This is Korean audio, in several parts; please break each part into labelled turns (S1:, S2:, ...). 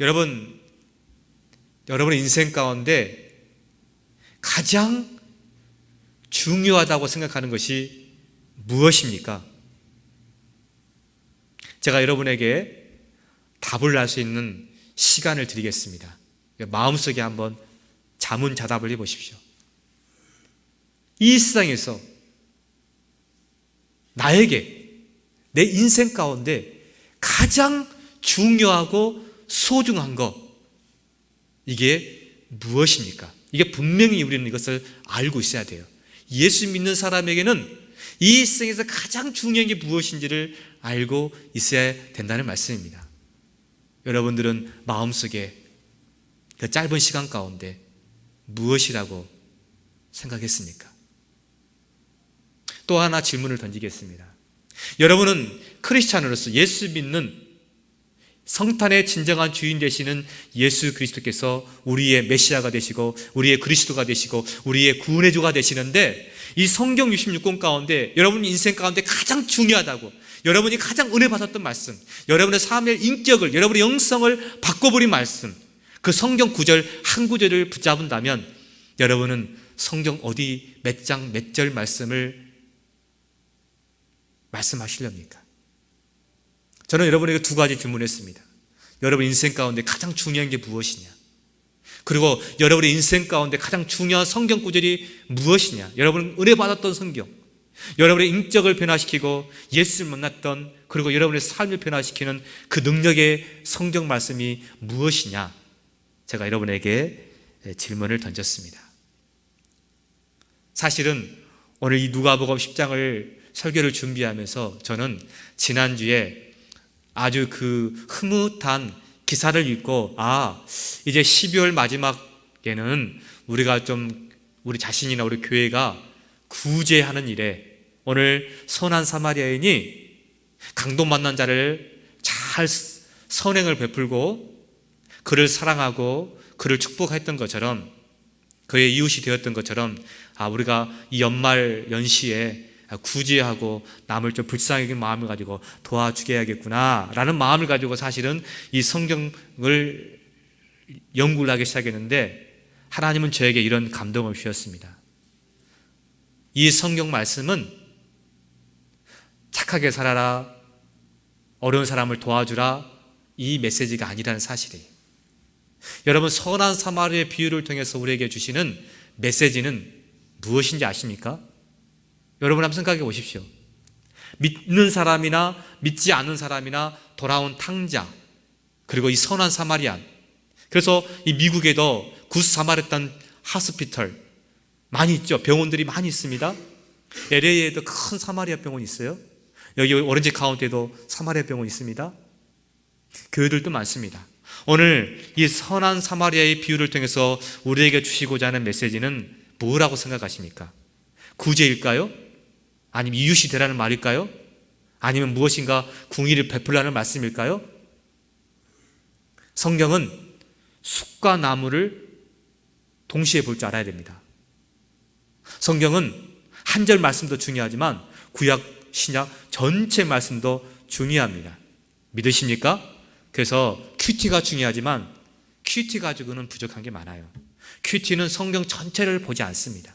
S1: 여러분의 인생 가운데 가장 중요하다고 생각하는 것이 무엇입니까? 제가 여러분에게 답을 알 수 있는 시간을 드리겠습니다. 마음속에 한번 자문자답을 해보십시오. 이 세상에서 나에게 내 인생 가운데 가장 중요하고 소중한 것, 이게 무엇입니까? 이게 분명히 우리는 이것을 알고 있어야 돼요. 예수 믿는 사람에게는 이 세상에서 가장 중요한 게 무엇인지를 알고 있어야 된다는 말씀입니다. 여러분들은 마음속에 그 짧은 시간 가운데 무엇이라고 생각했습니까? 또 하나 질문을 던지겠습니다. 여러분은 크리스찬으로서 예수 믿는 성탄의 진정한 주인 되시는 예수 그리스도께서 우리의 메시아가 되시고 우리의 그리스도가 되시고 우리의 구원의 주가 되시는데, 이 성경 66권 가운데 여러분 인생 가운데 가장 중요하다고, 여러분이 가장 은혜 받았던 말씀, 여러분의 삶의 인격을, 여러분의 영성을 바꿔버린 말씀, 그 성경 구절 한 구절을 붙잡은다면 여러분은 성경 어디 몇 장 몇 절 말씀을 말씀하시렵니까? 저는 여러분에게 두 가지 질문했습니다. 여러분 인생 가운데 가장 중요한 게 무엇이냐? 그리고 여러분의 인생 가운데 가장 중요한 성경 구절이 무엇이냐? 여러분 은혜 받았던 성경, 여러분의 인격을 변화시키고 예수를 만났던, 그리고 여러분의 삶을 변화시키는 그 능력의 성경 말씀이 무엇이냐? 제가 여러분에게 질문을 던졌습니다. 사실은 오늘 이 누가복음 10장을 설교를 준비하면서 저는 지난주에 아주 그 흐뭇한 기사를 읽고, 이제 12월 마지막에는 우리가 좀 우리 자신이나 우리 교회가 구제하는 일에, 오늘 선한 사마리아인이 강도 만난 자를 잘 선행을 베풀고 그를 사랑하고 그를 축복했던 것처럼, 그의 이웃이 되었던 것처럼, 우리가 이 연말 연시에 구제하고 남을 좀 불쌍하게 마음을 가지고 도와주게 라는 마음을 가지고 사실은 이 성경을 연구를 하기 시작했는데, 하나님은 저에게 이런 감동을 주셨습니다. 이 성경 말씀은 착하게 살아라, 어려운 사람을 도와주라, 이 메시지가 아니라는 사실이에요. 여러분, 선한 사마리아의 비유를 통해서 우리에게 주시는 메시지는 무엇인지 아십니까? 여러분 한번 생각해 보십시오. 믿는 사람이나 믿지 않는 사람이나 돌아온 탕자, 그리고 이 선한 사마리안. 그래서 이 미국에도 굿 사마리탄 하스피털 많이 있죠. 병원들이 많이 있습니다. LA에도 큰 사마리아 병원이 있어요. 여기 오렌지 카운티에도 사마리아 병원이 있습니다. 교회들도 많습니다. 오늘 이 선한 사마리아의 비유를 통해서 우리에게 주시고자 하는 메시지는 뭐라고 생각하십니까? 구제일까요? 아니면 이웃이 되라는 말일까요? 아니면 무엇인가 궁의를 베풀라는 말씀일까요? 성경은 숲과 나무를 동시에 볼 줄 알아야 됩니다. 성경은 한 절 말씀도 중요하지만 구약 신약 전체 말씀도 중요합니다. 믿으십니까? 그래서 큐티가 중요하지만 큐티 가지고는 부족한 게 많아요. 큐티는 성경 전체를 보지 않습니다.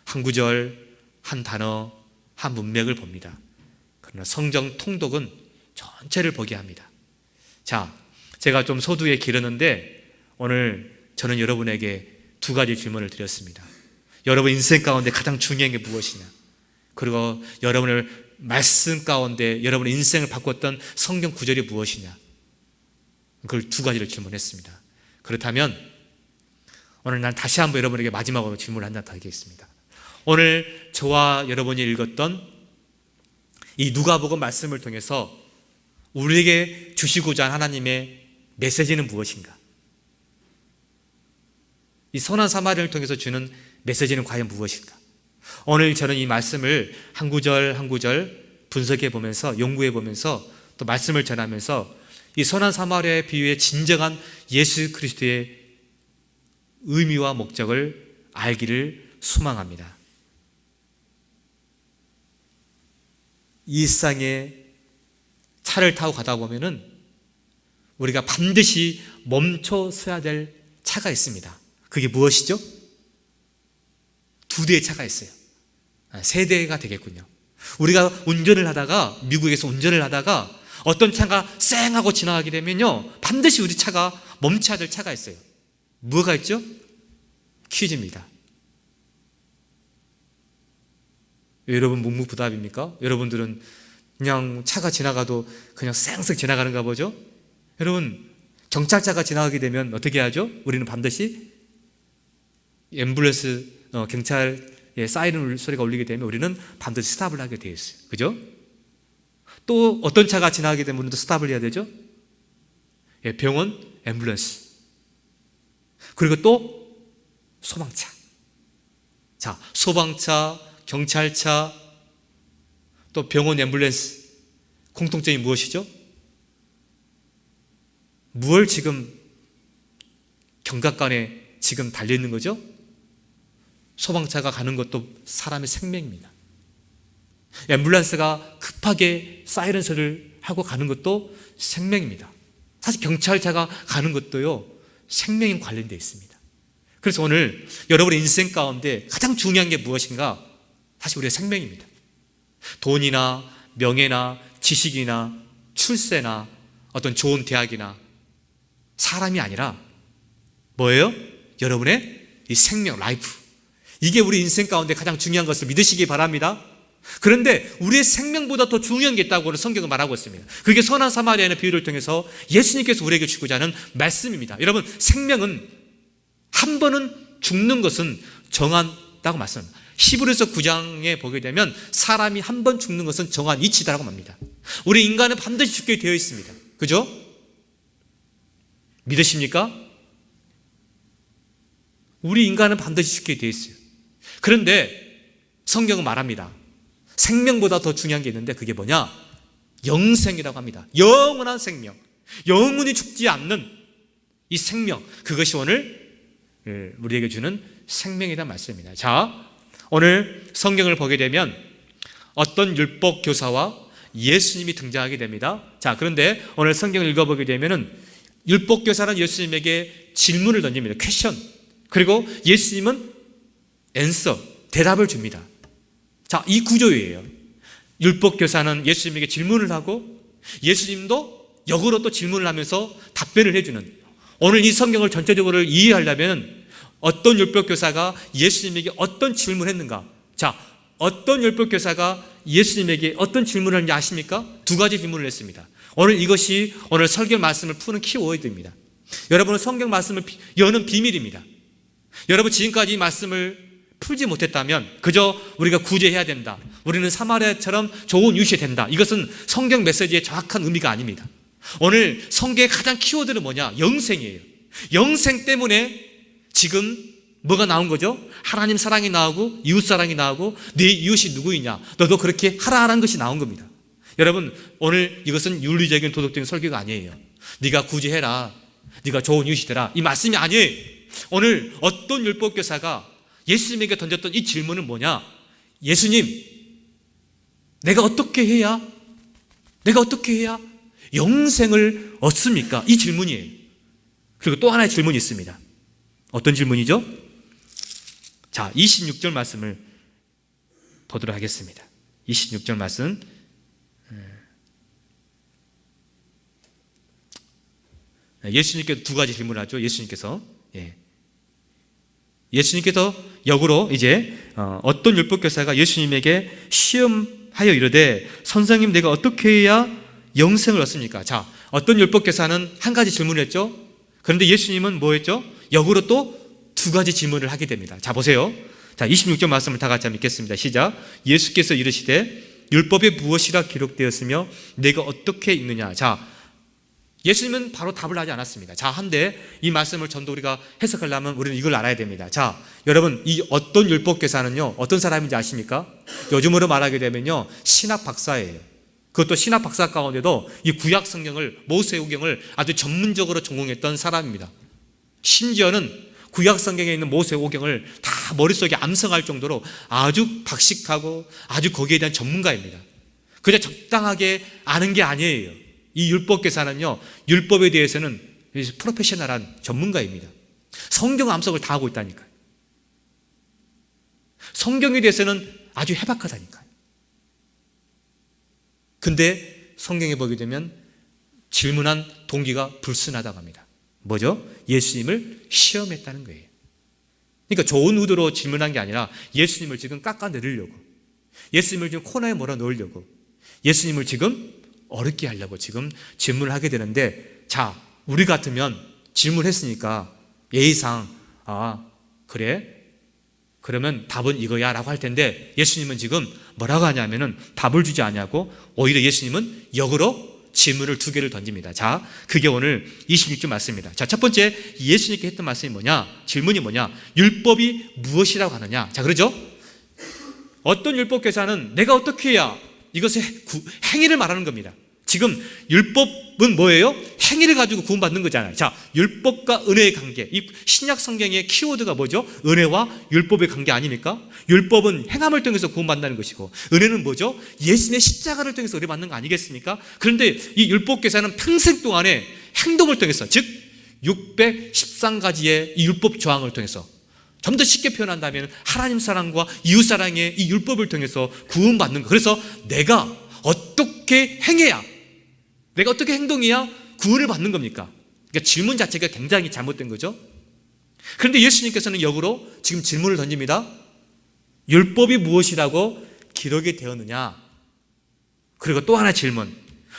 S1: 한 구절, 한 단어, 한 문맥을 봅니다. 그러나 성경 통독은 전체를 보게 합니다. 자, 제가 좀 소두에 기르는데 오늘 저는 여러분에게 두 가지 질문을 드렸습니다. 여러분 인생 가운데 가장 중요한 게 무엇이냐? 그리고 여러분을 말씀 가운데 여러분의 인생을 바꿨던 성경 구절이 무엇이냐? 그걸 두 가지를 질문했습니다. 그렇다면 오늘 난 다시 한번 여러분에게 마지막으로 질문을 하나 더 하겠습니다. 오늘 저와 여러분이 읽었던 이 누가복음 말씀을 통해서 우리에게 주시고자 한 하나님의 메시지는 무엇인가? 이 선한 사마리아를 통해서 주는 메시지는 과연 무엇인가? 오늘 저는 이 말씀을 한 구절 한 구절 분석해 보면서 연구해 보면서 또 말씀을 전하면서 이 선한 사마리아의 비유의 진정한 예수 그리스도의 의미와 목적을 알기를 소망합니다. 이 세상에 차를 타고 가다 보면은 우리가 반드시 멈춰 서야 될 차가 있습니다. 그게 무엇이죠? 두 대의 차가 있어요. 세 대가 되겠군요. 우리가 운전을 하다가, 미국에서 운전을 하다가 어떤 차가 쌩 하고 지나가게 되면요, 반드시 우리 차가 멈춰야 될 차가 있어요. 뭐가 있죠? 퀴즈입니다. 여러분 묵묵부답입니까? 여러분들은 그냥 차가 지나가도 그냥 쌩쌩 지나가는가 보죠? 여러분, 경찰차가 지나가게 되면 어떻게 하죠? 우리는 반드시 앰뷸런스, 경찰의 사이렌 소리가 울리게 되면 우리는 반드시 스탑을 하게 되어 있어요. 그죠? 또 어떤 차가 지나가게 되면 우리도 스탑을 해야 되죠? 병원, 앰뷸런스. 그리고 또 소방차. 자, 소방차, 경찰차, 또 병원, 앰뷸런스. 공통점이 무엇이죠? 무엇을 지금 경각간에 지금 달려있는 거죠? 소방차가 가는 것도 사람의 생명입니다. 앰뷸런스가 급하게 사이렌 소리를 하고 가는 것도 생명입니다. 사실 경찰차가 가는 것도요, 생명이 관련되어 있습니다. 그래서 오늘 여러분의 인생 가운데 가장 중요한 게 무엇인가? 사실 우리의 생명입니다. 돈이나 명예나 지식이나 출세나 어떤 좋은 대학이나 사람이 아니라 뭐예요? 여러분의 이 생명, 라이프. 이게 우리 인생 가운데 가장 중요한 것을 믿으시기 바랍니다. 그런데 우리의 생명보다 더 중요한 게 있다고 성경은 말하고 있습니다. 그게 선한 사마리아인의 비유를 통해서 예수님께서 우리에게 주고자 하는 말씀입니다. 여러분, 생명은 한 번은 죽는 것은 정한다고 말씀합니다. 히브리서 9장에 보게 되면 사람이 한 번 죽는 것은 정한 이치다라고 말합니다. 우리 인간은 반드시 죽게 되어 있습니다. 그죠? 믿으십니까? 우리 인간은 반드시 죽게 되어 있어요. 그런데 성경은 말합니다. 생명보다 더 중요한 게 있는데 그게 뭐냐? 영생이라고 합니다. 영원한 생명, 영원히 죽지 않는 이 생명, 그것이 오늘 우리에게 주는 생명이라는 말씀입니다. 자, 오늘 성경을 보게 되면 어떤 율법 교사와 예수님이 등장하게 됩니다. 자, 그런데 오늘 성경을 읽어보게 되면은 율법 교사는 예수님에게 질문을 던집니다. 퀘션. 그리고 예수님은 앤서, 대답을 줍니다. 자, 이 구조예요. 율법 교사는 예수님에게 질문을 하고 예수님도 역으로 또 질문을 하면서 답변을 해주는, 오늘 이 성경을 전체적으로 이해하려면 어떤 율법 교사가 예수님에게 어떤 질문을 했는가? 자, 어떤 율법 교사가 예수님에게 어떤 질문을 했는지 아십니까? 두 가지 질문을 했습니다. 오늘 이것이 오늘 설교 말씀을 푸는 키워드입니다. 여러분은 성경 말씀을 여는 비밀입니다. 여러분, 지금까지 이 말씀을 풀지 못했다면 그저 우리가 구제해야 된다, 우리는 사마리아처럼 좋은 유시해야 된다, 이것은 성경 메시지의 정확한 의미가 아닙니다. 오늘 성경의 가장 키워드는 뭐냐? 영생이에요. 영생 때문에 지금 뭐가 나온 거죠? 하나님 사랑이 나오고 이웃 사랑이 나오고 네 이웃이 누구이냐, 너도 그렇게 하라는 것이 나온 겁니다. 여러분, 오늘 이것은 윤리적인 도덕적인 설교가 아니에요. 네가 구제해라, 네가 좋은 이웃이 되라, 이 말씀이 아니에요. 오늘 어떤 율법교사가 예수님에게 던졌던 이 질문은 뭐냐? 예수님, 내가 어떻게 해야 영생을 얻습니까? 이 질문이에요. 그리고 또 하나의 질문이 있습니다. 어떤 질문이죠? 자, 26절 말씀을 보도록 하겠습니다. 26절 말씀. 예수님께서 두 가지 질문을 하죠. 예수님께서 역으로 이제 어떤 율법교사가 예수님에게 시험하여 이르되, 선생님, 내가 어떻게 해야 영생을 얻습니까? 자, 어떤 율법교사는 한 가지 질문을 했죠. 그런데 예수님은 뭐 했죠? 역으로 또 두 가지 질문을 하게 됩니다. 자, 보세요. 자, 26절 말씀을 다 같이 읽겠습니다. 시작. 예수께서 이르시되 율법에 무엇이라 기록되었으며 내가 어떻게 읽느냐. 자, 예수님은 바로 답을 하지 않았습니다. 자, 한데 이 말씀을 전도 우리가 해석하려면 우리는 이걸 알아야 됩니다. 자, 여러분, 이 어떤 율법교사는요, 어떤 사람인지 아십니까? 요즘으로 말하게 되면요, 신학 박사예요. 그것도 신학 박사 가운데도 이 구약 성경을, 모세오경을 아주 전문적으로 전공했던 사람입니다. 심지어는 구약 성경에 있는 모세오경을 다 머릿속에 암송할 정도로 아주 박식하고 아주 거기에 대한 전문가입니다. 그냥 적당하게 아는 게 아니에요. 이 율법교사는요, 율법에 대해서는 프로페셔널한 전문가입니다. 성경 암석을 다 하고 있다니까요. 성경에 대해서는 아주 해박하다니까요. 근데 성경에 보게 되면 질문한 동기가 불순하다고 합니다. 뭐죠? 예수님을 시험했다는 거예요. 그러니까 좋은 의도로 질문한 게 아니라 예수님을 지금 깎아내리려고, 예수님을 지금 코너에 몰아넣으려고, 예수님을 지금 어렵게 하려고 지금 질문을 하게 되는데, 자, 우리 같으면 질문했으니까 예의상 그래? 그러면 답은 이거야 라고 할 텐데, 예수님은 지금 뭐라고 하냐면은 답을 주지 않냐고, 오히려 예수님은 역으로 질문을 두 개를 던집니다. 자, 그게 오늘 26절 말씀입니다. 자, 첫 번째 예수님께 했던 말씀이 뭐냐? 질문이 뭐냐? 율법이 무엇이라고 하느냐? 자, 그러죠? 어떤 율법교사는 내가 어떻게 해야, 이것의 행위를 말하는 겁니다. 지금 율법은 뭐예요? 행위를 가지고 구원받는 거잖아요. 자, 율법과 은혜의 관계. 이 신약 성경의 키워드가 뭐죠? 은혜와 율법의 관계 아닙니까? 율법은 행함을 통해서 구원받는 것이고, 은혜는 뭐죠? 예수님의 십자가를 통해서 은혜 받는 거 아니겠습니까? 그런데 이 율법교사는 평생 동안에 행동을 통해서, 즉 613가지의 이 율법 조항을 통해서, 좀 더 쉽게 표현한다면 하나님 사랑과 이웃 사랑의 이 율법을 통해서 구원받는 거. 그래서 내가 어떻게 행해야, 내가 어떻게 행동해야 구원을 받는 겁니까? 그러니까 질문 자체가 굉장히 잘못된 거죠. 그런데 예수님께서는 역으로 지금 질문을 던집니다. 율법이 무엇이라고 기록이 되었느냐? 그리고 또 하나 질문,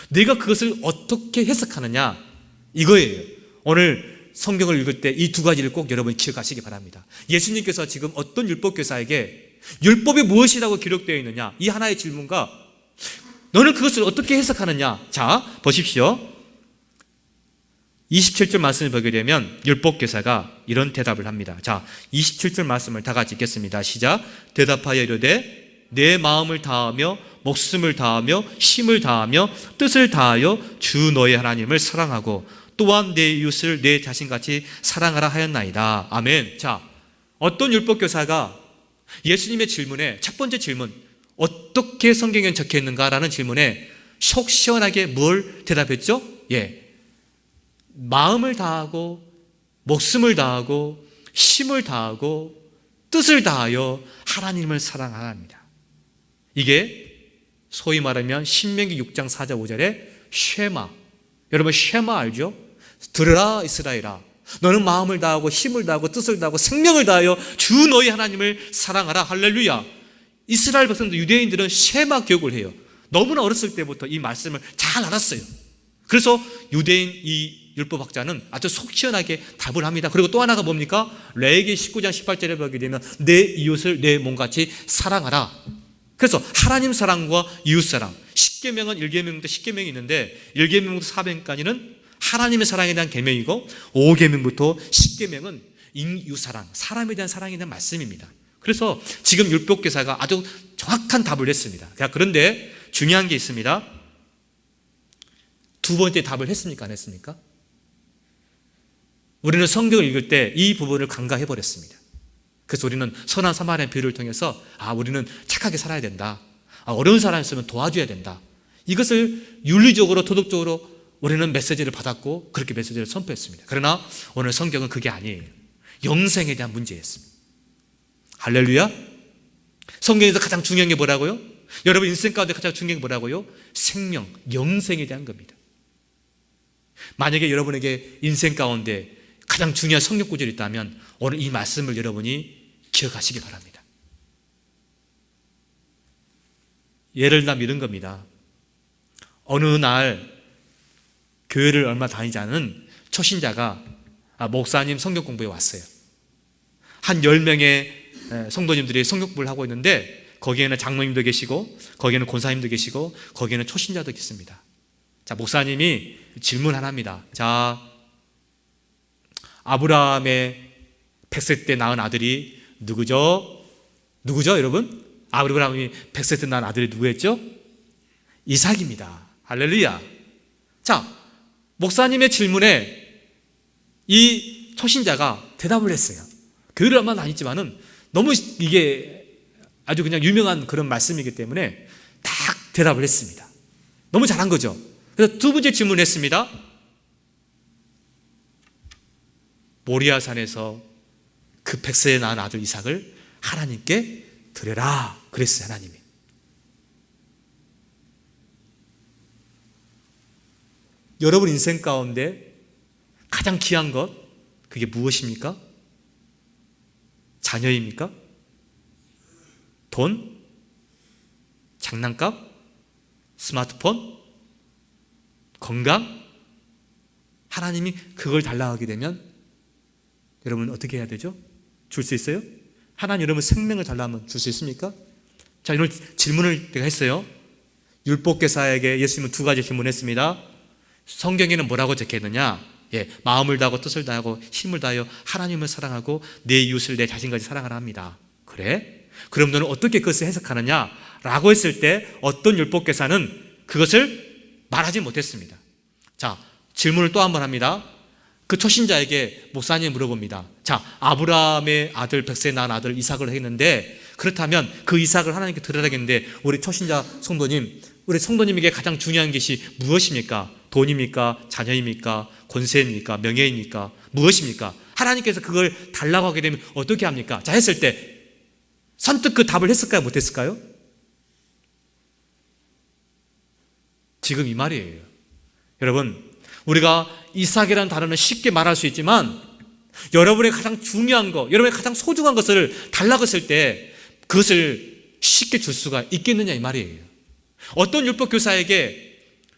S1: 내가 그것을 어떻게 해석하느냐? 이거예요. 오늘 성경을 읽을 때 이 두 가지를 꼭 여러분 기억하시기 바랍니다. 예수님께서 지금 어떤 율법교사에게 율법이 무엇이라고 기록되어 있느냐, 이 하나의 질문과 너는 그것을 어떻게 해석하느냐? 자, 보십시오. 27절 말씀을 보게 되면 율법교사가 이런 대답을 합니다. 자, 27절 말씀을 다 같이 읽겠습니다. 시작. 대답하여 이르되 내 마음을 다하며 목숨을 다하며 힘을 다하며 뜻을 다하여 주 너의 하나님을 사랑하고 또한 내 이웃을 내 자신같이 사랑하라 하였나이다. 아멘. 자, 어떤 율법교사가 예수님의 질문에, 첫 번째 질문, 어떻게 성경에 적혀 있는가라는 질문에 속 시원하게 뭘 대답했죠? 예, 마음을 다하고 목숨을 다하고 힘을 다하고 뜻을 다하여 하나님을 사랑하랍니다. 이게 소위 말하면 신명기 6장 4절 5절의 쉐마. 여러분 쉐마 알죠? 들으라 이스라엘아, 너는 마음을 다하고 힘을 다하고 뜻을 다하고 생명을 다하여 주 너희 하나님을 사랑하라. 할렐루야. 이스라엘 백성들, 유대인들은 쉐마 교육을 해요. 너무나 어렸을 때부터 이 말씀을 잘 알았어요. 그래서 유대인 이 율법학자는 아주 속 시원하게 답을 합니다. 그리고 또 하나가 뭡니까? 레위기 19장 18절에 보게 되면 내 이웃을 내 몸같이 사랑하라. 그래서 하나님 사랑과 이웃 사랑, 10계명은 1계명부터 10계명이 있는데 1계명부터 4계명까지는 하나님의 사랑에 대한 계명이고 5계명부터 10계명은 이웃 사랑, 사람에 대한 사랑에 대한 말씀입니다. 그래서 지금 율법교사가 아주 정확한 답을 했습니다. 그런데 중요한 게 있습니다. 두 번째 답을 했습니까? 안 했습니까? 우리는 성경을 읽을 때 이 부분을 간과해버렸습니다. 그래서 우리는 선한 사마리아 비유를 통해서 우리는 착하게 살아야 된다, 어려운 사람이 있으면 도와줘야 된다, 이것을 윤리적으로 도덕적으로 우리는 메시지를 받았고 그렇게 메시지를 선포했습니다. 그러나 오늘 성경은 그게 아니에요. 영생에 대한 문제였습니다. 할렐루야. 성경에서 가장 중요한 게 뭐라고요? 여러분 인생 가운데 가장 중요한 게 뭐라고요? 생명, 영생에 대한 겁니다. 만약에 여러분에게 인생 가운데 가장 중요한 성경 구절이 있다면 오늘 이 말씀을 여러분이 기억하시기 바랍니다. 예를 들면 이런 겁니다. 어느 날 교회를 얼마 다니지 않은 초신자가 목사님 성경 공부에 왔어요. 한 10명의 성도님들이 성경 공부를 하고 있는데 거기에는 장로님도 계시고 거기에는 권사님도 계시고 거기에는 초신자도 계십니다. 자, 목사님이 질문 하나 합니다. 자, 아브라함의 100세 때 낳은 아들이 누구죠? 누구죠, 여러분? 아브라함이 100세 때 낳은 아들이 누구였죠? 이삭입니다. 할렐루야. 자, 목사님의 질문에 이 초신자가 대답을 했어요. 교회를 얼마 다녔지만은 너무 이게 아주 그냥 유명한 그런 말씀이기 때문에 딱 대답을 했습니다. 너무 잘한 거죠. 그래서 두 번째 질문을 했습니다. 모리아 산에서 그 100세에 낳은 아들 이삭을 하나님께 드려라 그랬어요. 하나님이. 여러분 인생 가운데 가장 귀한 것, 그게 무엇입니까? 자녀입니까? 돈? 장난감? 스마트폰? 건강? 하나님이 그걸 달라고 하게 되면 여러분 어떻게 해야 되죠? 줄 수 있어요? 하나님 여러분 생명을 달라고 하면 줄 수 있습니까? 자, 이런 질문을 내가 했어요. 율법교사에게 예수님은 두 가지 질문했습니다. 성경에는 뭐라고 적혀있느냐? 마음을 다하고 뜻을 다하고 힘을 다하여 하나님을 사랑하고 내 이웃을 내 자신까지 사랑하라 합니다. 그래? 그럼 너는 어떻게 그것을 해석하느냐? 라고 했을 때 어떤 율법교사는 그것을 말하지 못했습니다. 자, 질문을 또 한 번 합니다. 그 초신자에게 목사님이 물어봅니다. 자, 아브라함의 아들 100세에 낳은 아들 이삭을 했는데 그렇다면 그 이삭을 하나님께 드려야겠는데 우리 초신자 성도님, 우리 성도님에게 가장 중요한 것이 무엇입니까? 돈입니까? 자녀입니까? 권세입니까? 명예입니까? 무엇입니까? 하나님께서 그걸 달라고 하게 되면 어떻게 합니까? 자, 했을 때 선뜻 그 답을 했을까요? 못했을까요? 지금 이 말이에요. 여러분, 우리가 이삭이라는 단어는 쉽게 말할 수 있지만 여러분의 가장 중요한 것, 여러분의 가장 소중한 것을 달라고 했을 때 그것을 쉽게 줄 수가 있겠느냐 이 말이에요. 어떤 율법교사에게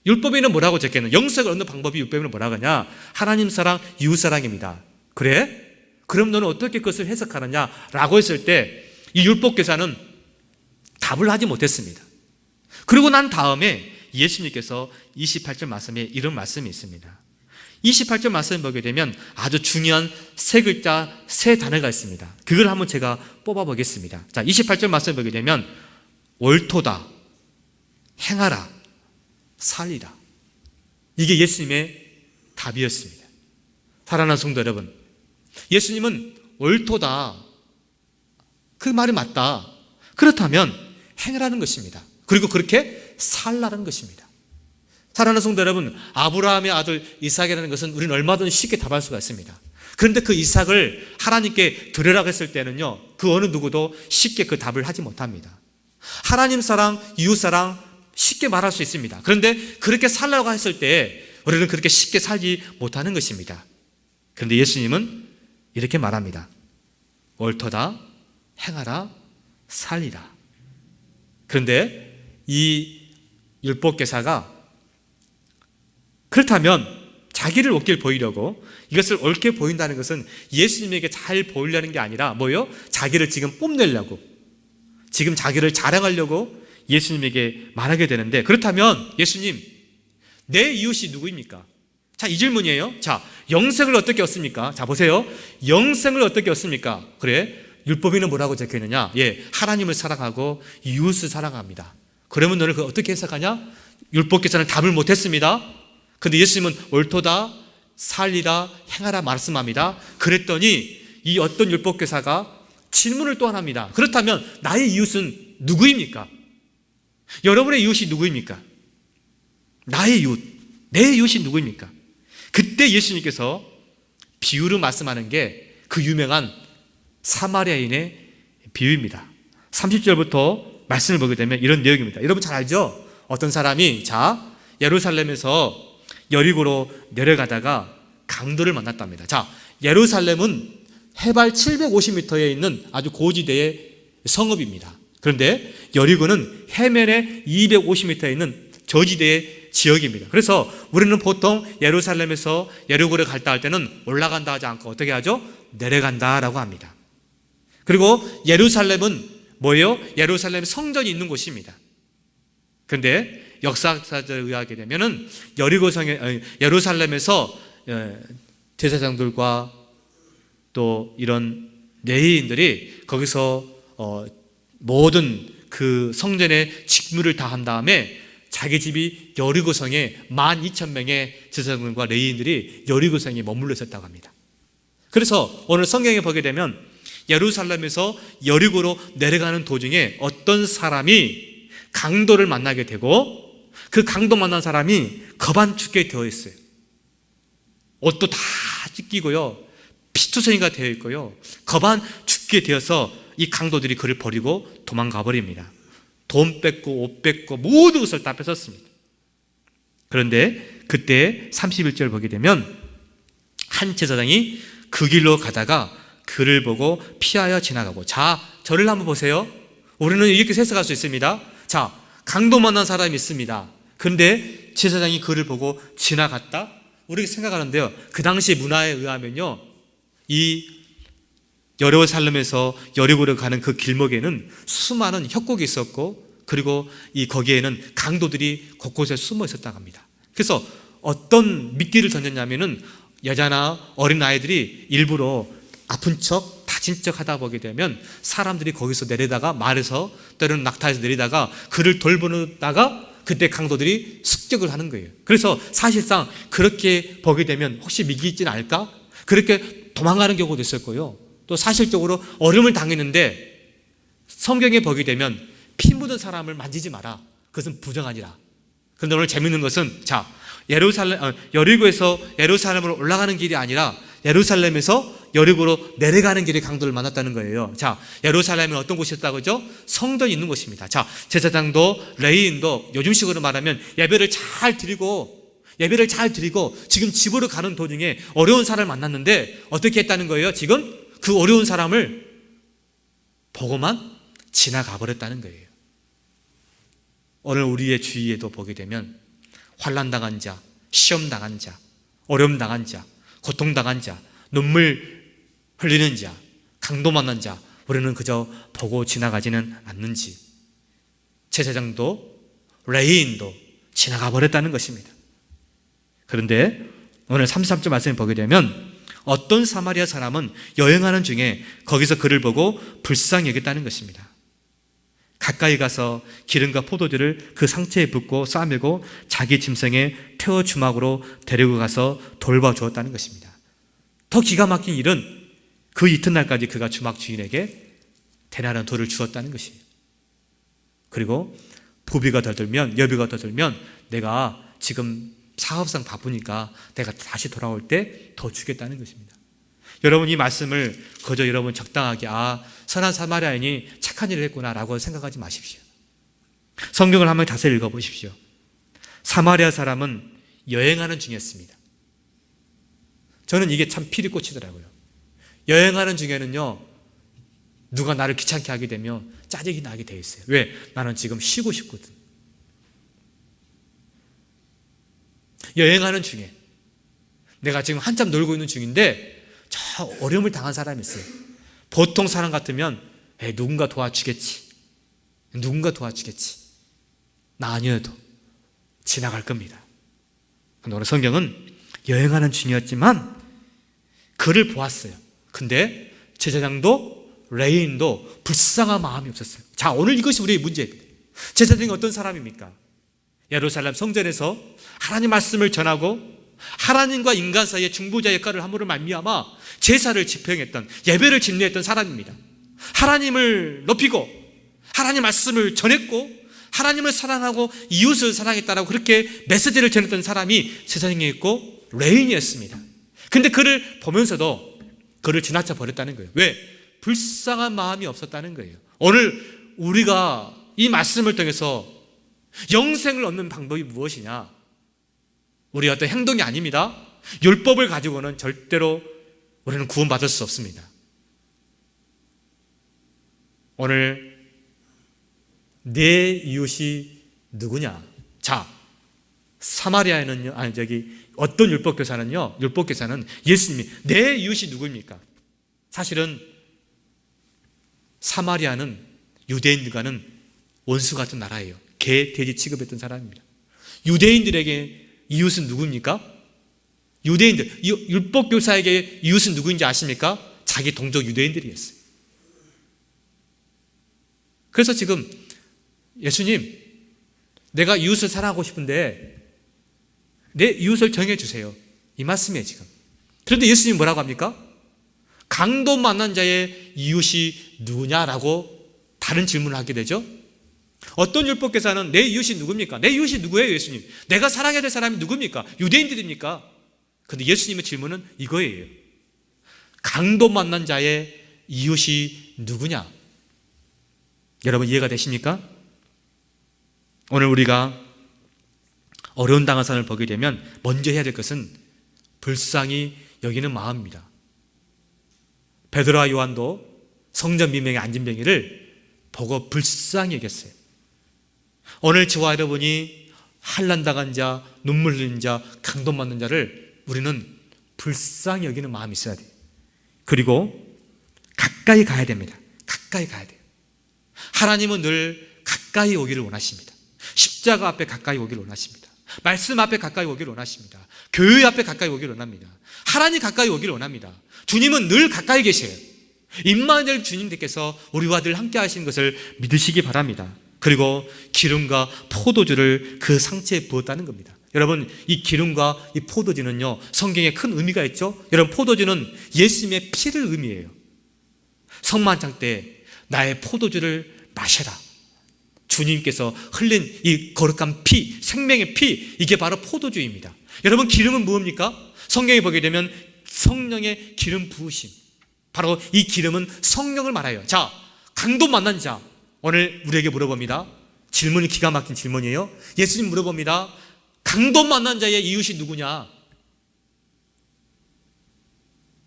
S1: 율법에는 뭐라고 적혀있는 영생을 얻는 방법이 율법에는 뭐라고 하냐? 하나님 사랑, 이웃 사랑입니다. 그래? 그럼 너는 어떻게 그것을 해석하느냐? 라고 했을 때 이 율법교사는 답을 하지 못했습니다. 그리고 난 다음에 예수님께서 28절 말씀에 이런 말씀이 있습니다. 28절 말씀을 보게 되면 아주 중요한 세 글자, 세 단어가 있습니다. 그걸 한번 제가 뽑아보겠습니다. 자, 28절 말씀을 보게 되면 옳도다, 행하라, 살리라. 이게 예수님의 답이었습니다. 사랑하는 성도 여러분, 예수님은 옳도다, 그 말이 맞다. 그렇다면 행하라는 것입니다. 그리고 그렇게 살라는 것입니다. 사랑하는 성도 여러분, 아브라함의 아들 이삭이라는 것은 우리는 얼마든지 쉽게 답할 수가 있습니다. 그런데 그 이삭을 하나님께 드리라고 했을 때는요, 그 어느 누구도 쉽게 그 답을 하지 못합니다. 하나님 사랑, 이웃 사랑 쉽게 말할 수 있습니다. 그런데 그렇게 살라고 했을 때 우리는 그렇게 쉽게 살지 못하는 것입니다. 그런데 예수님은 이렇게 말합니다. 옳도다, 행하라, 살리라. 그런데 이 율법교사가 그렇다면 자기를 옳게 보이려고 이것을 옳게 보인다는 것은 예수님에게 잘 보이려는 게 아니라 뭐요? 자기를 지금 뽐내려고, 지금 자기를 자랑하려고 예수님에게 말하게 되는데, 그렇다면 예수님, 내 이웃이 누구입니까? 자, 이 질문이에요. 자, 영생을 어떻게 얻습니까? 자, 보세요. 영생을 어떻게 얻습니까? 그래, 율법에는 뭐라고 적혀있느냐? 하나님을 사랑하고 이웃을 사랑합니다. 그러면 너를 그걸 어떻게 해석하냐? 율법교사는 답을 못했습니다. 그런데 예수님은 옳도다, 살리다, 행하라 말씀합니다. 그랬더니 이 어떤 율법교사가 질문을 또 하나 합니다. 그렇다면 나의 이웃은 누구입니까? 여러분의 이웃이 누구입니까? 나의 이웃, 내 이웃이 누구입니까? 그때 예수님께서 비유로 말씀하는 게 그 유명한 사마리아인의 비유입니다. 30절부터 말씀을 보게 되면 이런 내용입니다. 여러분 잘 알죠? 어떤 사람이 예루살렘에서 여리고로 내려가다가 강도를 만났답니다. 자, 예루살렘은 해발 750m에 있는 아주 고지대의 성읍입니다. 그런데 여리고는 해면에 250m에 있는 저지대의 지역입니다. 그래서 우리는 보통 예루살렘에서 여리고를 갔다 할 때는 올라간다 하지 않고 어떻게 하죠? 내려간다라고 합니다. 그리고 예루살렘은 뭐예요? 예루살렘 성전이 있는 곳입니다. 그런데 역사사들에 의하게 되면은 예루살렘에서 제사장들과 또 이런 레위인들이 거기서 모든 그 성전의 직무를 다 한 다음에 자기 집이 여리고성에 12,000명의 제사장들과 레위인들이 여리고성에 머물러 있었다고 합니다. 그래서 오늘 성경에 보게 되면 예루살렘에서 여리고로 내려가는 도중에 어떤 사람이 강도를 만나게 되고 그 강도 만난 사람이 겁안 죽게 되어 있어요. 옷도 다 찢기고요, 피투성이가 되어 있고요, 겁안 죽게 되어서 이 강도들이 그를 버리고 도망가 버립니다. 돈 뺏고 옷 뺏고 모든 것을 다 뺏었습니다. 그런데 그때 31절 보게 되면 한 제사장이 그 길로 가다가 그를 보고 피하여 지나가고. 자, 저를 한번 보세요. 우리는 이렇게 해석할 수 있습니다. 자, 강도 만난 사람이 있습니다. 그런데 제사장이 그를 보고 지나갔다? 우리가 생각하는데요, 그 당시 문화에 의하면요, 이 여리고살렘에서 여리고로 가는 그 길목에는 수많은 협곡이 있었고, 그리고 이 거기에는 강도들이 곳곳에 숨어 있었다고 합니다. 그래서 어떤 미끼를 던졌냐면은 여자나 어린 아이들이 일부러 아픈 척 다친 척 하다 보게 되면 사람들이 거기서 내리다가, 말에서 때로는 낙타에서 내리다가 그를 돌보다가 그때 강도들이 습격을 하는 거예요. 그래서 사실상 그렇게 보게 되면 혹시 믿기진 않을까? 그렇게 도망가는 경우도 있었고요, 또 사실적으로 어려움을 당했는데 성경에 보게 되면 피 묻은 사람을 만지지 마라, 그것은 부정하니라. 그런데 오늘 재밌는 것은, 자, 여리고에서 예루살렘으로 올라가는 길이 아니라 예루살렘에서 여리고로 내려가는 길에 강도를 만났다는 거예요. 자, 예루살렘은 어떤 곳이었다고 하죠? 성전이 있는 곳입니다. 자, 제사장도 레위인도 요즘식으로 말하면 예배를 잘 드리고 지금 집으로 가는 도중에 어려운 사람을 만났는데 어떻게 했다는 거예요? 지금 그 어려운 사람을 보고만 지나가 버렸다는 거예요. 오늘 우리의 주위에도 보게 되면 환난당한 자, 시험당한 자, 어려움당한 자, 고통당한 자, 눈물 흘리는 자, 강도 만난 자, 우리는 그저 보고 지나가지는 않는지 제사장도 레위인도 지나가 버렸다는 것입니다. 그런데 오늘 33절 말씀을 보게 되면 어떤 사마리아 사람은 여행하는 중에 거기서 그를 보고 불쌍히 여겼다는 것입니다. 가까이 가서 기름과 포도주를 그 상처에 붓고 싸매고 자기 짐승에 태워 주막으로 데리고 가서 돌봐주었다는 것입니다. 더 기가 막힌 일은 그 이튿날까지 그가 주막 주인에게 대나란 돌을 주었다는 것이에요. 그리고 부비가 더 들면, 여비가 더 들면 내가 지금 사업상 바쁘니까 내가 다시 돌아올 때 더 주겠다는 것입니다. 여러분, 이 말씀을 그저 여러분 적당하게 선한 사마리아인이 착한 일을 했구나라고 생각하지 마십시오. 성경을 한번 자세히 읽어보십시오. 사마리아 사람은 여행하는 중이었습니다. 저는 이게 참 피리 꽂히더라고요. 여행하는 중에는요, 누가 나를 귀찮게 하게 되면 짜증이 나게 돼 있어요. 왜? 나는 지금 쉬고 싶거든. 여행하는 중에 내가 지금 한참 놀고 있는 중인데 저 어려움을 당한 사람이 있어요. 보통 사람 같으면 누군가 도와주겠지, 나 아니어도 지나갈 겁니다. 그런데 오늘 성경은 여행하는 중이었지만 그를 보았어요. 근데 제사장도 레위인도 불쌍한 마음이 없었어요. 자, 오늘 이것이 우리의 문제입니다. 제사장이 어떤 사람입니까? 예루살렘 성전에서 하나님 말씀을 전하고 하나님과 인간 사이의 중보자 역할을 함으로 말미암아 제사를 집행했던, 예배를 집례했던 사람입니다. 하나님을 높이고 하나님 말씀을 전했고 하나님을 사랑하고 이웃을 사랑했다라고 그렇게 메시지를 전했던 사람이 제사장이었고 레위인이었습니다. 근데 그를 보면서도 그를 지나쳐 버렸다는 거예요. 왜? 불쌍한 마음이 없었다는 거예요. 오늘 우리가 이 말씀을 통해서 영생을 얻는 방법이 무엇이냐? 우리 어떤 행동이 아닙니다. 율법을 가지고는 절대로 우리는 구원받을 수 없습니다. 오늘 내 이웃이 누구냐? 자, 사마리아에는요, 어떤 율법교사는 예수님이 내 이웃이 누구입니까? 사실은 사마리아는 유대인들과는 원수 같은 나라예요. 개, 돼지 취급했던 사람입니다. 유대인들에게 이웃은 누구입니까? 유대인들, 율법교사에게 이웃은 누구인지 아십니까? 자기 동족 유대인들이었어요. 그래서 지금 예수님, 내가 이웃을 사랑하고 싶은데 내 이웃을 정해주세요, 이 말씀이에요 지금. 그런데 예수님 뭐라고 합니까? 강도 만난 자의 이웃이 누구냐라고 다른 질문을 하게 되죠. 어떤 율법교사는 내 이웃이 누굽니까? 내 이웃이 누구예요, 예수님? 내가 사랑해야 될 사람이 누굽니까? 유대인들입니까? 그런데 예수님의 질문은 이거예요. 강도 만난 자의 이웃이 누구냐? 여러분 이해가 되십니까? 오늘 우리가 어려운 당한 사람을 보게 되면 먼저 해야 될 것은 불쌍히 여기는 마음입니다. 베드로와 요한도 성전 민명의 안진뱅이를 보고 불쌍히 여겼어요. 오늘 저와 여러분이 환난당한 자, 눈물 흘리는 자, 강도 맞는 자를 우리는 불쌍히 여기는 마음이 있어야 돼요. 그리고 가까이 가야 됩니다. 가까이 가야 돼요. 하나님은 늘 가까이 오기를 원하십니다. 십자가 앞에 가까이 오기를 원하십니다. 말씀 앞에 가까이 오기를 원하십니다. 교회 앞에 가까이 오기를 원합니다. 하나님 가까이 오기를 원합니다. 주님은 늘 가까이 계셔요. 임마누엘 주님께서 우리와 늘 함께 하시는 것을 믿으시기 바랍니다. 그리고 기름과 포도주를 그 상체에 부었다는 겁니다. 여러분 이 기름과 이 포도주는요 성경에 큰 의미가 있죠. 여러분 포도주는 예수님의 피를 의미해요. 성만찬 때 나의 포도주를 마셔라. 주님께서 흘린 이 거룩한 피, 생명의 피, 이게 바로 포도주입니다. 여러분 기름은 무엇입니까? 성경에 보게 되면 성령의 기름 부으심, 바로 이 기름은 성령을 말해요. 자, 강도 만난 자, 오늘 우리에게 물어봅니다. 질문이 기가 막힌 질문이에요. 예수님 물어봅니다. 강도 만난 자의 이웃이 누구냐?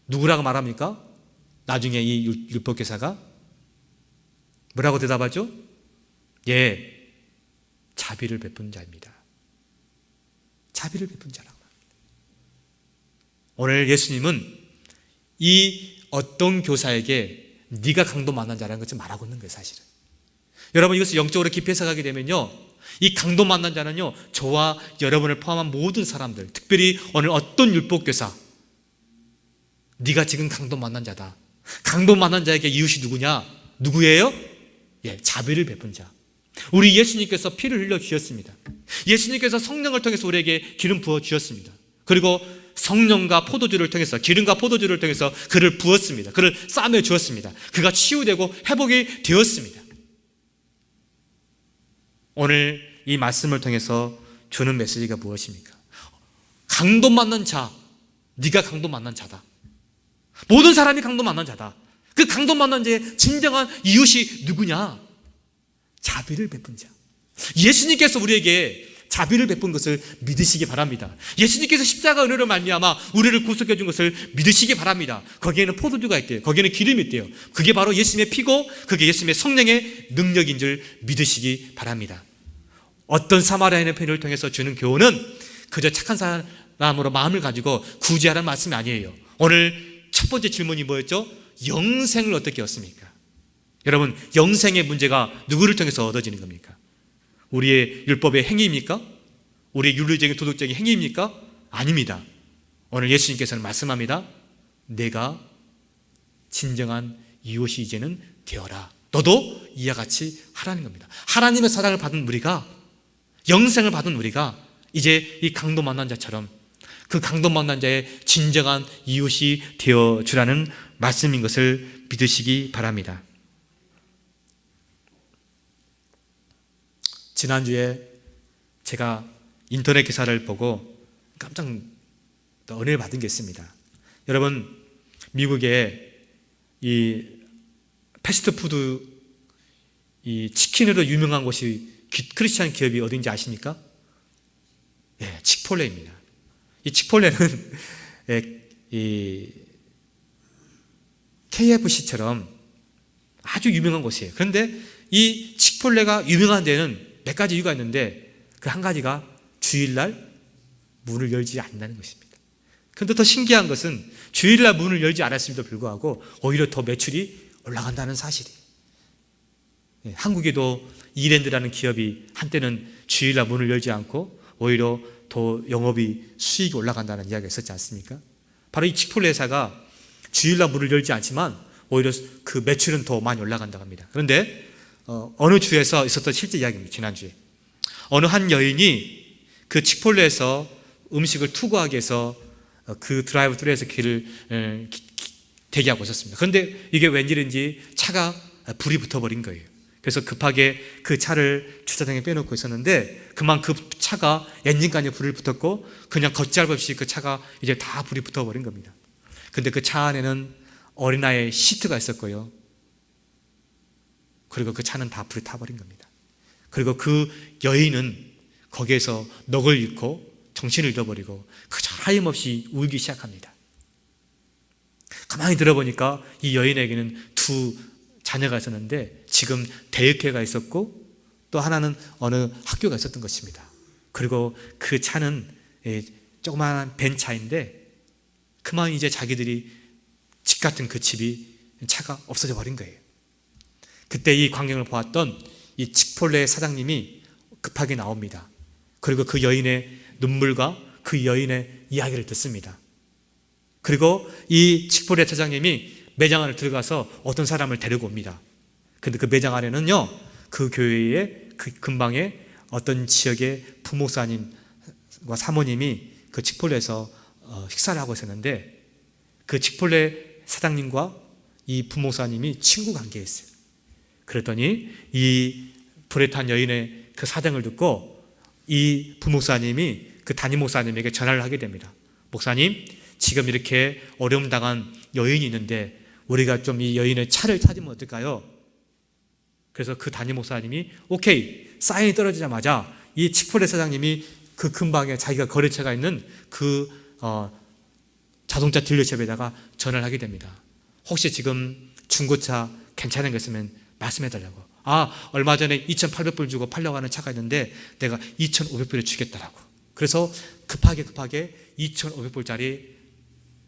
S1: 누구라고 말합니까? 나중에 이 율법교사가 뭐라고 대답하죠? 예, 자비를 베푼 자입니다. 자비를 베푼 자라고 합니다. 오늘 예수님은 이 어떤 교사에게 네가 강도 만난 자라는 것을 말하고 있는 거예요, 사실은. 여러분 이것을 영적으로 깊이 해석하게 되면요, 이 강도 만난 자는요 저와 여러분을 포함한 모든 사람들, 특별히 오늘 어떤 율법교사, 네가 지금 강도 만난 자다. 강도 만난 자에게 이웃이 누구냐? 누구예요? 예, 자비를 베푼 자. 우리 예수님께서 피를 흘려 주셨습니다. 예수님께서 성령을 통해서 우리에게 기름 부어 주셨습니다. 그리고 성령과 포도주를 통해서, 기름과 포도주를 통해서 그를 부었습니다. 그를 싸매 주었습니다. 그가 치유되고 회복이 되었습니다. 오늘 이 말씀을 통해서 주는 메시지가 무엇입니까? 강도 만난 자, 네가 강도 만난 자다. 모든 사람이 강도 만난 자다. 그 강도 만난 자의 진정한 이웃이 누구냐? 자비를 베푼 자. 예수님께서 우리에게 자비를 베푼 것을 믿으시기 바랍니다. 예수님께서 십자가 은혜로 말미암아 우리를 구속해 준 것을 믿으시기 바랍니다. 거기에는 포도주가 있대요. 거기에는 기름이 있대요. 그게 바로 예수님의 피고 그게 예수님의 성령의 능력인 줄 믿으시기 바랍니다. 어떤 사마리아인의 편을 통해서 주는 교훈은 그저 착한 사람으로 마음을 가지고 구제하라는 말씀이 아니에요. 오늘 첫 번째 질문이 뭐였죠? 영생을 어떻게 얻습니까? 여러분 영생의 문제가 누구를 통해서 얻어지는 겁니까? 우리의 율법의 행위입니까? 우리의 윤리적인 도덕적인 행위입니까? 아닙니다. 오늘 예수님께서는 말씀합니다. 내가 진정한 이웃이 이제는 되어라. 너도 이와 같이 하라는 겁니다. 하나님의 사랑을 받은 우리가, 영생을 받은 우리가 이제 이 강도 만난 자처럼 그 강도 만난 자의 진정한 이웃이 되어주라는 말씀인 것을 믿으시기 바랍니다. 지난주에 제가 인터넷 기사를 보고 깜짝 은혜를 받은 게 있습니다. 여러분 미국에 이 패스트푸드 이 치킨으로 유명한 곳이 크리스찬 기업이 어딘지 아십니까? 예, 치폴레입니다. 이 치폴레는 이 KFC처럼 아주 유명한 곳이에요. 그런데 이 치폴레가 유명한 데는 몇 가지 이유가 있는데 그 한 가지가 주일날 문을 열지 않는다는 것입니다. 그런데 더 신기한 것은 주일날 문을 열지 않았음에도 불구하고 오히려 더 매출이 올라간다는 사실이에요. 한국에도 이랜드라는 기업이 한때는 주일날 문을 열지 않고 오히려 더 영업이 수익이 올라간다는 이야기가 있었지 않습니까? 바로 이 치폴레 회사가 주일날 문을 열지 않지만 오히려 그 매출은 더 많이 올라간다고 합니다. 그런데 어느 주에서 있었던 실제 이야기입니다. 지난주에 어느 한 여인이 그 치폴레에서 음식을 투고하기 위해서 그 드라이브 스루에서 길을 대기하고 있었습니다. 그런데 이게 웬일인지 차가 불이 붙어버린 거예요. 그래서 급하게 그 차를 주차장에 빼놓고 있었는데 그만 그 차가 엔진간에 불이 붙었고 그냥 걷잡을 없이 그 차가 이제 다 불이 붙어버린 겁니다. 근데 그 차 안에는 어린아이의 시트가 있었고요. 그리고 그 차는 다 불이 타버린 겁니다. 그리고 그 여인은 거기에서 넋을 잃고 정신을 잃어버리고 그저 하염없이 울기 시작합니다. 가만히 들어보니까 이 여인에게는 두 자녀가 있었는데 지금 대학교가 있었고 또 하나는 어느 학교가 있었던 것입니다. 그리고 그 차는 조그마한 벤차인데 그만 이제 자기들이 집 같은 그 집이 차가 없어져 버린 거예요. 그때 이 광경을 보았던 이 칙폴레 사장님이 급하게 나옵니다. 그리고 그 여인의 눈물과 그 여인의 이야기를 듣습니다. 그리고 이 칙폴레 사장님이 매장 안에 들어가서 어떤 사람을 데리고 옵니다. 근데 그 매장 안에는요, 그 교회의 그 근방에 어떤 지역의 부목사님과 사모님이 그 칙폴레에서 식사를 하고 있었는데 그 칙폴레 사장님과 이 부목사님이 친구 관계였어요. 그랬더니 이 불에 탄 여인의 그 사정을 듣고 이 부목사님이 그 담임 목사님에게 전화를 하게 됩니다. 목사님, 지금 이렇게 어려움 당한 여인이 있는데 우리가 좀 이 여인의 차를 찾으면 어떨까요? 그래서 그 담임 목사님이 오케이, 사인이 떨어지자마자 이 칙폴레 사장님이 그 근방에 자기가 거래처가 있는 그 자동차 딜러십에다가 전화를 하게 됩니다. 혹시 지금 중고차 괜찮은 거 있으면 말씀해 달라고. 얼마 전에 2,800불 주고 팔려고 하는 차가 있는데 내가 2,500불에 주겠다라고. 그래서 급하게 2,500불짜리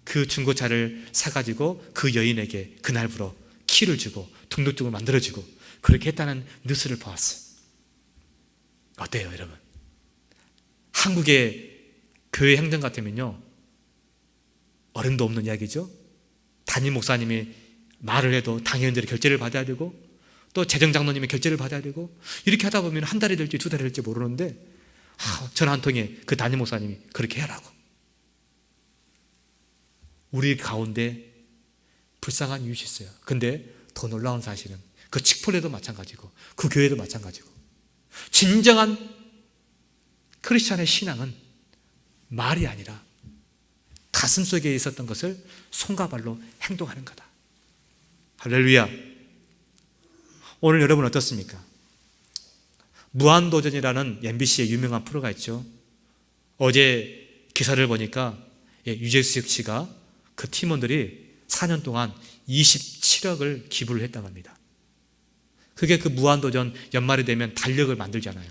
S1: 그 중고차를 사가지고 그 여인에게 그날부로 키를 주고 등록증을 만들어주고 그렇게 했다는 뉴스를 보았어요. 어때요, 여러분? 한국의 교회 행정 같으면요, 어른도 없는 이야기죠. 담임 목사님이 말을 해도 당회원들이 결제를 받아야 되고 또 재정장로님이 결제를 받아야 되고 이렇게 하다 보면 한 달이 될지 두 달이 될지 모르는데 전화 한 통에 그 담임 목사님이 그렇게 하라고. 우리 가운데 불쌍한 이웃이 있어요. 근데 더 놀라운 사실은 그 칙폴레도 마찬가지고 그 교회도 마찬가지고 진정한 크리스찬의 신앙은 말이 아니라 가슴속에 있었던 것을 손과 발로 행동하는 거다. 할렐루야. 오늘 여러분 어떻습니까? 무한도전이라는 MBC의 유명한 프로가 있죠. 어제 기사를 보니까 유재석 씨가 그 팀원들이 4년 동안 27억을 기부를 했다고 합니다. 그게 그 무한도전 연말이 되면 달력을 만들잖아요.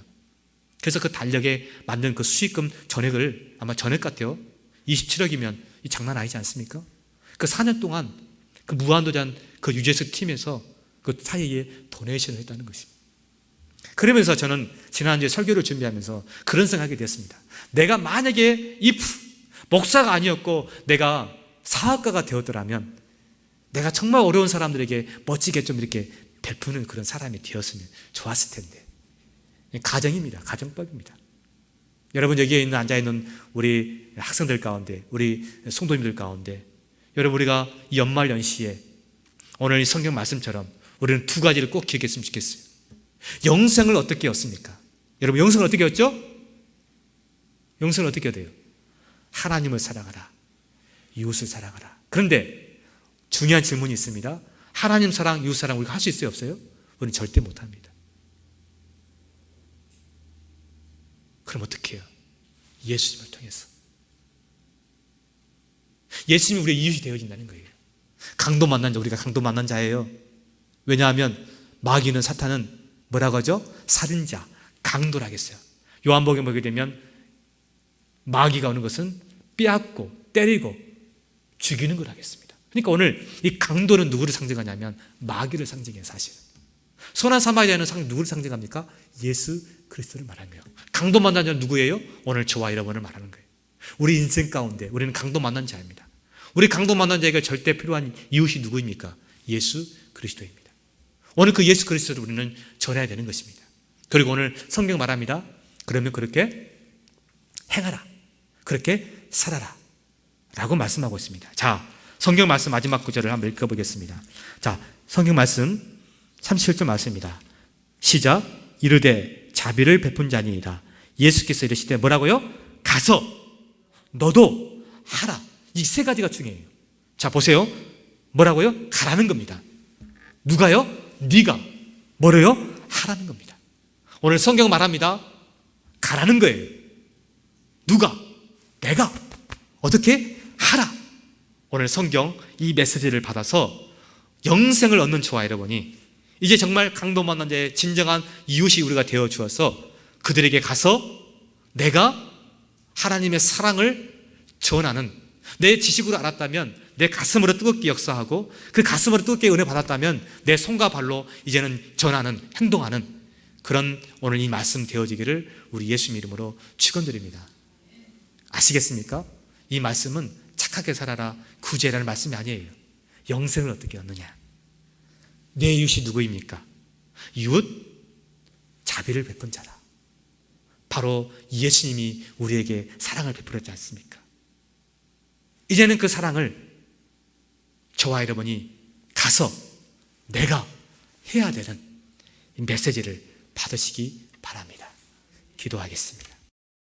S1: 그래서 그 달력에 만든 그 수익금 전액을 아마 전액 같아요. 27억이면 이 장난 아니지 않습니까? 그 4년 동안 그 무한도전 그 유재석 팀에서 그 사이에 도네이션을 했다는 것입니다. 그러면서 저는 지난주에 설교를 준비하면서 그런 생각이 되었습니다. 내가 만약에 목사가 아니었고 내가 사업가가 되었더라면 내가 정말 어려운 사람들에게 멋지게 좀 이렇게 베푸는 그런 사람이 되었으면 좋았을 텐데. 가정입니다. 가정법입니다. 여러분, 여기에 있는 앉아있는 우리 학생들 가운데, 우리 성도님들 가운데, 여러분, 우리가 이 연말 연시에 오늘 이 성경 말씀처럼 우리는 두 가지를 꼭 기억했으면 좋겠어요. 영생을 어떻게 얻습니까? 여러분, 영생을 어떻게 얻죠? 영생을 어떻게 얻어요? 하나님을 사랑하라, 이웃을 사랑하라. 그런데 중요한 질문이 있습니다. 하나님 사랑, 이웃 사랑 우리가 할 수 있어요, 없어요? 우리는 절대 못합니다. 그럼 어떻게 해요? 예수님을 통해서. 예수님이 우리의 이웃이 되어진다는 거예요. 강도 만난 자, 우리가 강도 만난 자예요. 왜냐하면 마귀는, 사탄은 뭐라고 하죠? 살인자, 강도라 하겠어요. 요한복음에 보게 되면 마귀가 오는 것은 빼앗고 때리고 죽이는 걸 하겠습니다. 그러니까 오늘 이 강도는 누구를 상징하냐면 마귀를 상징해요. 사실은 선한 사마리아는 누구를 상징합니까? 예수 그리스도를 말하는 거예요. 강도 만난 자는 누구예요? 오늘 저와 여러분을 말하는 거예요. 우리 인생 가운데 우리는 강도 만난 자입니다. 우리 강도 만난 자에게 절대 필요한 이웃이 누구입니까? 예수 그리스도입니다. 오늘 그 예수 그리스도를 우리는 전해야 되는 것입니다. 그리고 오늘 성경 말합니다. 그러면 그렇게 행하라, 그렇게 살아라 라고 말씀하고 있습니다. 자, 성경 말씀 마지막 구절을 한번 읽어보겠습니다. 자, 성경 말씀 37절 말씀입니다. 시작. 이르되 자비를 베푼 자니이다. 예수께서 이르시되 뭐라고요? 가서 너도 하라. 이 세 가지가 중요해요. 자, 보세요. 뭐라고요? 가라는 겁니다. 누가요? 네가. 뭐래요? 하라는 겁니다. 오늘 성경 말합니다. 가라는 거예요. 누가? 내가. 어떻게? 하라. 오늘 성경 이 메시지를 받아서 영생을 얻는 저와 여러분이 이제 정말 강도 만난 자의 진정한 이웃이 우리가 되어 주어서 그들에게 가서 내가 하나님의 사랑을 전하는, 내 지식으로 알았다면 내 가슴으로 뜨겁게 역사하고 그 가슴으로 뜨겁게 은혜 받았다면 내 손과 발로 이제는 전하는, 행동하는 그런 오늘 이 말씀 되어지기를 우리 예수님 이름으로 축원드립니다. 아시겠습니까? 이 말씀은 착하게 살아라 구제라는 말씀이 아니에요. 영생을 어떻게 얻느냐. 내 이웃이 누구입니까? 이웃 자비를 베푼 자다. 바로 예수님이 우리에게 사랑을 베풀었지 않습니까? 이제는 그 사랑을 저와 여러분이 가서 내가 해야 되는 이 메시지를 받으시기 바랍니다. 기도하겠습니다.